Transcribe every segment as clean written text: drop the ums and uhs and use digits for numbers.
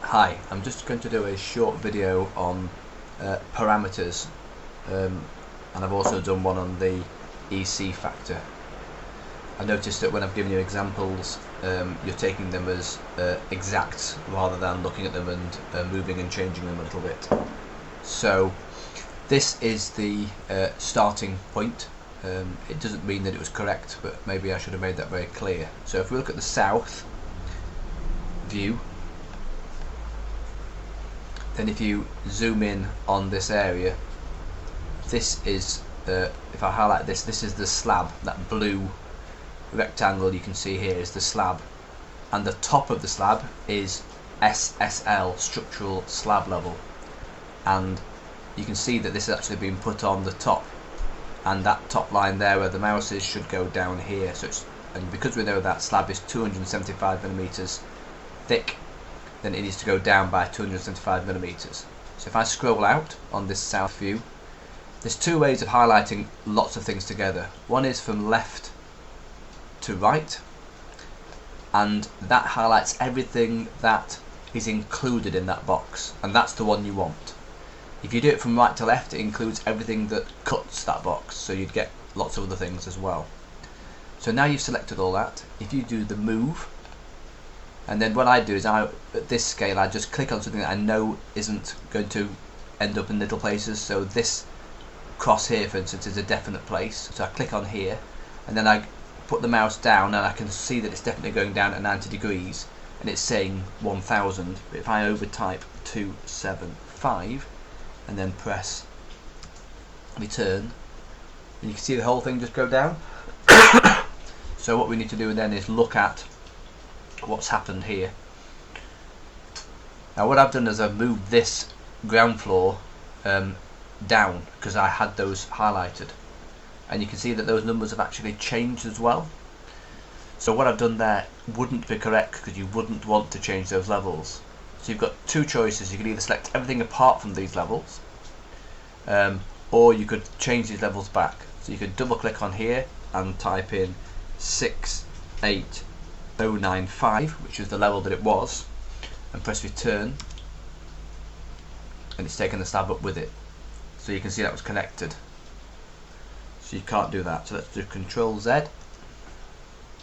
Hi, I'm just going to do a short video on parameters, and I've also done one on the EC factor. I noticed that when I've given you examples, you're taking them as exact rather than looking at them and moving and changing them a little bit. So this is the starting point. It doesn't mean that it was correct, but maybe I should have made that very clear. So if we look at the south view, then if you zoom in on this area, this is, if I highlight this, this is the slab. That blue rectangle you can see here is the slab, and the top of the slab is SSL, structural slab level, and you can see that this has actually been put on the top, and that top line there where the mouse is should go down here. So it's, and because we know that slab is 275 millimeters thick, then it needs to go down by 275 millimeters. So if I scroll out on this south view, there's two ways of highlighting lots of things together. One is from left to right, and that highlights everything that is included in that box, and that's the one you want. If you do it from right to left, it includes everything that cuts that box, so you'd get lots of other things as well. So now you've selected all that, if you do the move, and then what I do is at this scale I just click on something that I know isn't going to end up in little places. So this cross here, for instance, is a definite place, so I click on here and then I put the mouse down and I can see that it's definitely going down at 90 degrees and it's saying 1000. But if I overtype 275 and then press return, and you can see the whole thing just go down. So what we need to do then is look at what's happened here. Now what I've done is I've moved this ground floor down because I had those highlighted, and you can see that those numbers have actually changed as well. So what I've done there wouldn't be correct because you wouldn't want to change those levels. So you've got two choices. You can either select everything apart from these levels, or you could change these levels back. So you could double click on here and type in 68095, which is the level that it was, and press return, and it's taken the slab up with it. So you can see that was connected. So you can't do that. So let's do Control Z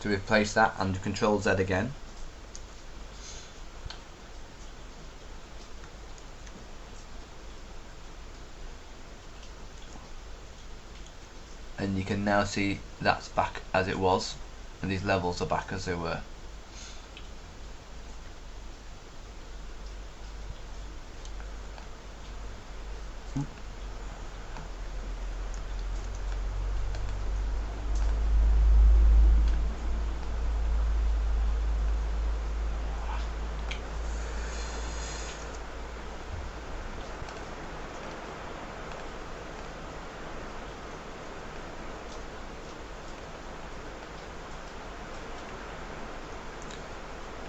to replace that, and Control Z again. And you can now see that's back as it was, and these levels are back as they were.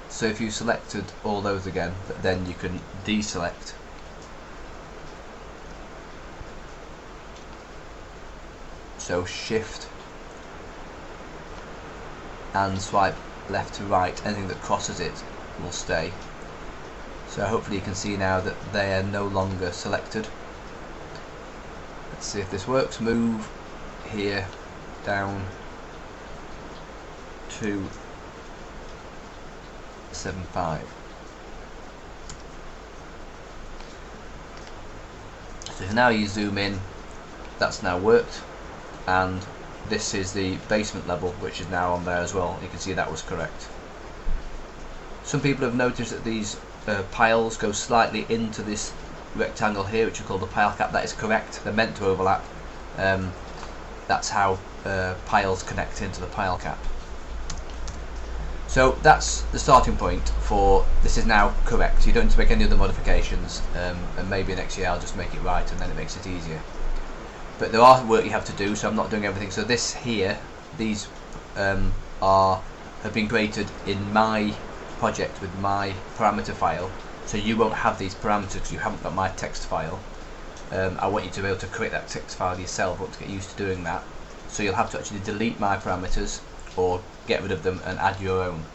So if you selected all those again, then you can deselect. So shift and swipe left to right, anything that crosses it will stay. So hopefully you can see now that they are no longer selected. Let's see if this works. Move here down to 75. So now you zoom in, that's now worked, and this is the basement level, which is now on there as well. You can see that was correct. Some people have noticed that these piles go slightly into this rectangle here, which is called the pile cap. That is correct, they're meant to overlap. That's how piles connect into the pile cap. So that's the starting point for this is now correct. You don't need to make any other modifications, and maybe next year I'll just make it right and then it makes it easier. But there are work you have to do, so I'm not doing everything. So this here, these have been created in my project with my parameter file, so you won't have these parameters because you haven't got my text file. I want you to be able to create that text file yourself. I want to get used to doing that. So you'll have to actually delete my parameters or get rid of them and add your own.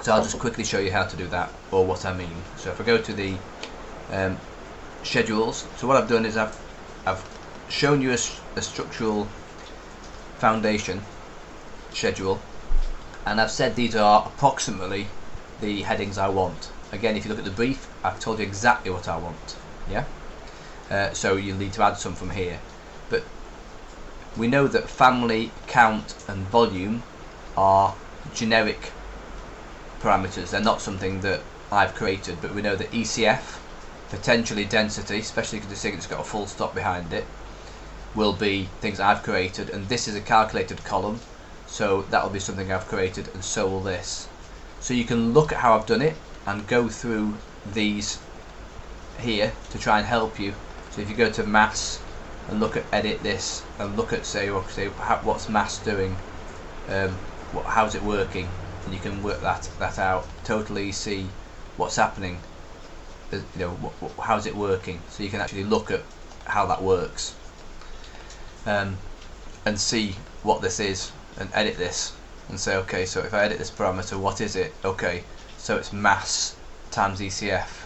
So I'll just quickly show you how to do that, or what I mean. So if I go to the schedules, so what I've done is I've shown you a structural foundation schedule, and I've said these are approximately the headings I want. Again, if you look at the brief, I've told you exactly what I want. Yeah. So you'll need to add some from here, but we know that family, count and volume are generic parameters. They're not something that I've created, but we know that ECF, potentially density, especially because it's got a full stop behind it, will be things I've created, and this is a calculated column, so that will be something I've created, and so will this. So you can look at how I've done it and go through these here to try and help you. So if you go to mass and look at edit this and look at say what's mass doing, how's it working, and you can work that out, totally see what's happening, you know, how's it working, so you can actually look at how that works, and see what this is and edit this and say, okay, so if I edit this parameter, what is it? Okay, so it's mass times ECF.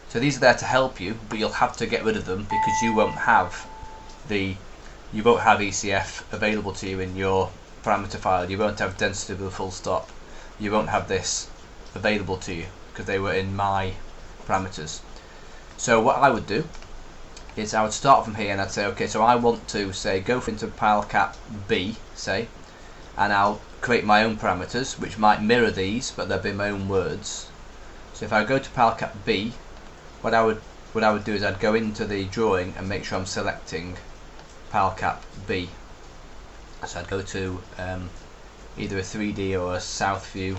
So these are there to help you, but you'll have to get rid of them because you won't have ECF available to you in your parameter file. You won't have density with a full stop. You won't have this available to you because they were in my parameters. So what I would do is I would start from here and I'd say, okay, so I want to say go into PileCap B, say, and I'll create my own parameters which might mirror these, but they'll be my own words. So if I go to PileCap B, what I would do is I'd go into the drawing and make sure I'm selecting PileCap B. So I'd go to either a 3D or a south view.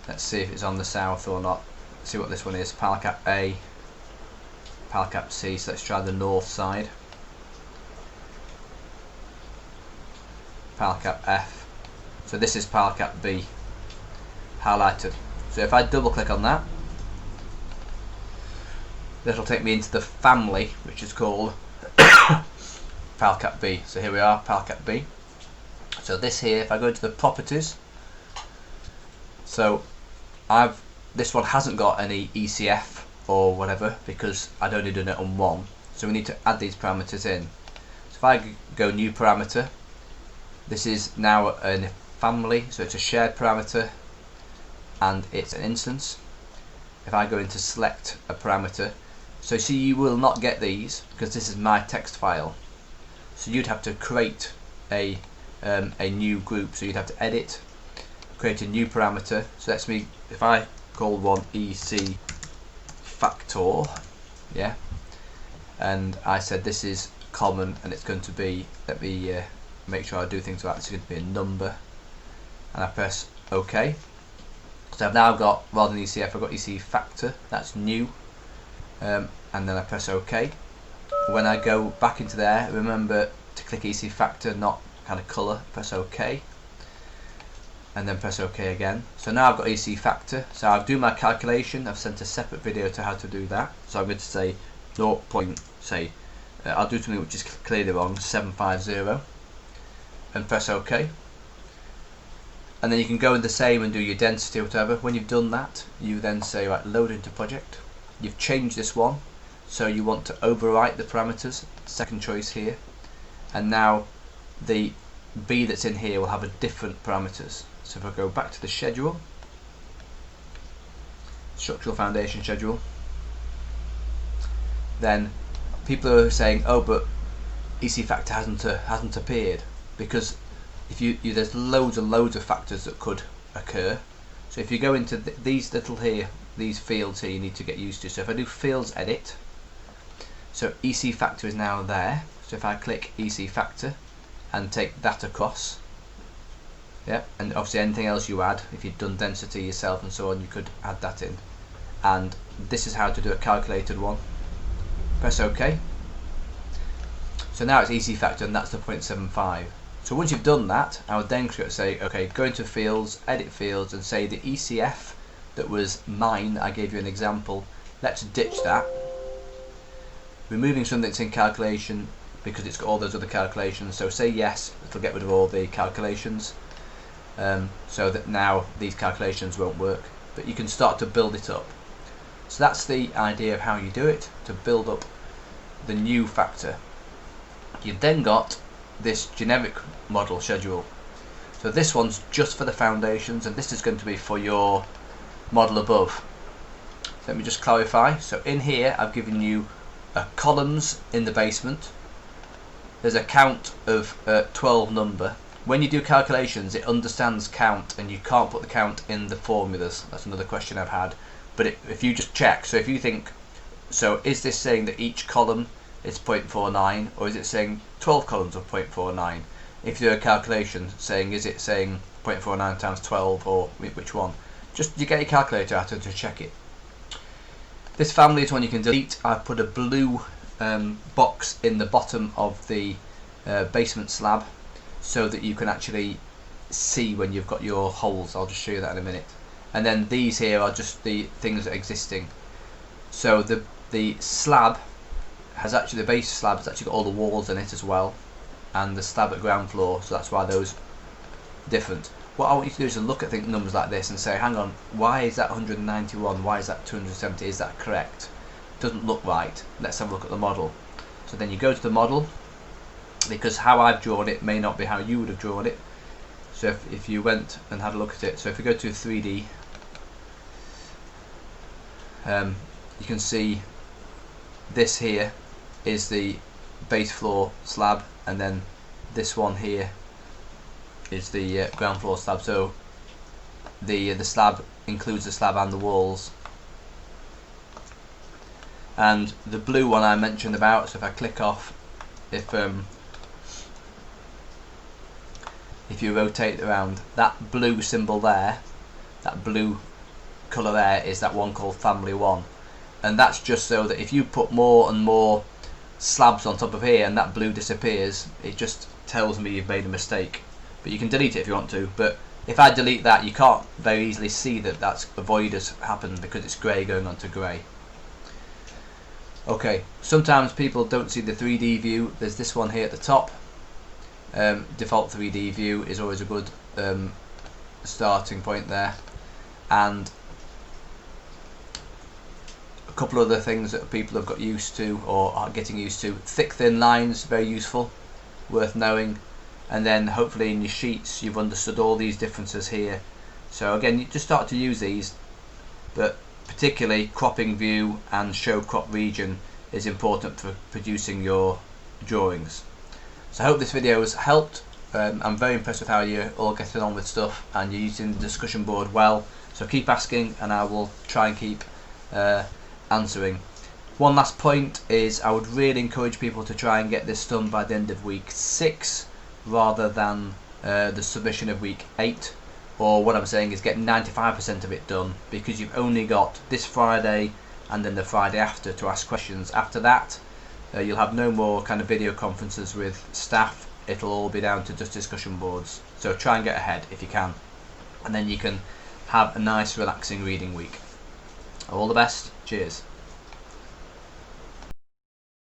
Let's see if it's on the south or not. Let's see what this one is. PileCap A, PileCap C. So let's try the north side. PileCap F. So this is PileCap B highlighted. So if I double click on that, that'll take me into the family, which is called PileCap B. So here we are, PileCap B. So this here, if I go into the properties, so this one hasn't got any ECF or whatever because I'd only done it on one. So we need to add these parameters in. So if I go new parameter, this is now a family, so it's a shared parameter and it's an instance. If I go into select a parameter, so see, you will not get these because this is my text file. So you'd have to create a new group. So you'd have to edit, create a new parameter. So that's me. If I call one EC factor, yeah, and I said this is common and it's going to be, let me make sure I do things right. It's going to be a number, and I press OK. So I've now got, rather than ECF, I've got EC factor. That's new. And then I press OK. When I go back into there, remember to click EC factor, not kind of colour. Press OK, and then press OK again. So now I've got EC factor. So I'll do my calculation. I've sent a separate video to how to do that. So I'm going to say 0. Say I'll do something which is clearly wrong, 750, and press OK. And then you can go in the same and do your density or whatever. When you've done that, you then say, right, load into project. You've changed this one, so you want to overwrite the parameters, second choice here, and now the B that's in here will have a different parameters. So if I go back to the schedule, structural foundation schedule, then people are saying, oh, but EC factor hasn't appeared, because if there's loads and loads of factors that could occur. So if you go into these little here, these fields here, you need to get used to. So if I do fields edit, so EC factor is now there. So if I click EC factor and take that across, yeah, and obviously anything else you add, if you've done density yourself and so on, you could add that in. And this is how to do a calculated one. Press OK. So now it's EC factor, and that's the 0.75. So once you've done that, I would then say, okay, go into fields, edit fields, and say the ECF that was mine, I gave you an example, let's ditch that. Removing something that's in calculation because it's got all those other calculations, so say yes, it'll get rid of all the calculations. so that now these calculations won't work, but you can start to build it up. So that's the idea of how you do it, to build up the new factor. You've then got this generic model schedule. So this one's just for the foundations, and this is going to be for your model above. Let me just clarify. So in here I've given you columns in the basement. There's a count of 12 number. When you do calculations, it understands count, and you can't put the count in the formulas. That's another question I've had. But if you just check, so if you think, so is this saying that each column is 0.49, or is it saying 12 columns of 0.49? If you do a calculation saying, is it saying 0.49 times 12, or which one? Just you get your calculator out to check it. This family is one you can delete. I've put a blue box in the bottom of the basement slab, so that you can actually see when you've got your holes. I'll just show you that in a minute. And then these here are just the things that are existing. So the slab has actually, the base slab has actually got all the walls in it as well, and the slab at ground floor, so that's why those are different. What I want you to do is to look at numbers like this and say, hang on, why is that 191, why is that 270, is that correct? Doesn't look right, let's have a look at the model. So then you go to the model, because how I've drawn it may not be how you would have drawn it. So if you went and had a look at it, so if we go to 3D, you can see this here is the base floor slab, and then this one here is the ground floor slab. So the slab includes the slab and the walls. And the blue one I mentioned about, so if I click off, if you rotate around, that blue symbol there, that blue colour there, is that one called family 1, and that's just so that if you put more and more slabs on top of here and that blue disappears, it just tells me you've made a mistake. But you can delete it if you want to, but if I delete that, you can't very easily see that that's a void has happened, because it's grey going on to grey. Okay, sometimes people don't see the 3D view. There's this one here at the top. Default 3D view is always a good starting point there, and a couple of other things that people have got used to or are getting used to. Thick thin lines, very useful, worth knowing, and then hopefully in your sheets you've understood all these differences here. So again, you just start to use these, but particularly cropping view and show crop region is important for producing your drawings. So I hope this video has helped. I'm very impressed with how you're all getting on with stuff, and you're using the discussion board well, so keep asking and I will try and keep answering. One last point is I would really encourage people to try and get this done by the end of week 6 rather than the submission of week 8, or what I'm saying is get 95% of it done, because you've only got this Friday and then the Friday after to ask questions. After that you'll have no more kind of video conferences with staff, it'll all be down to just discussion boards. So try and get ahead if you can, and then you can have a nice relaxing reading week. All the best, cheers.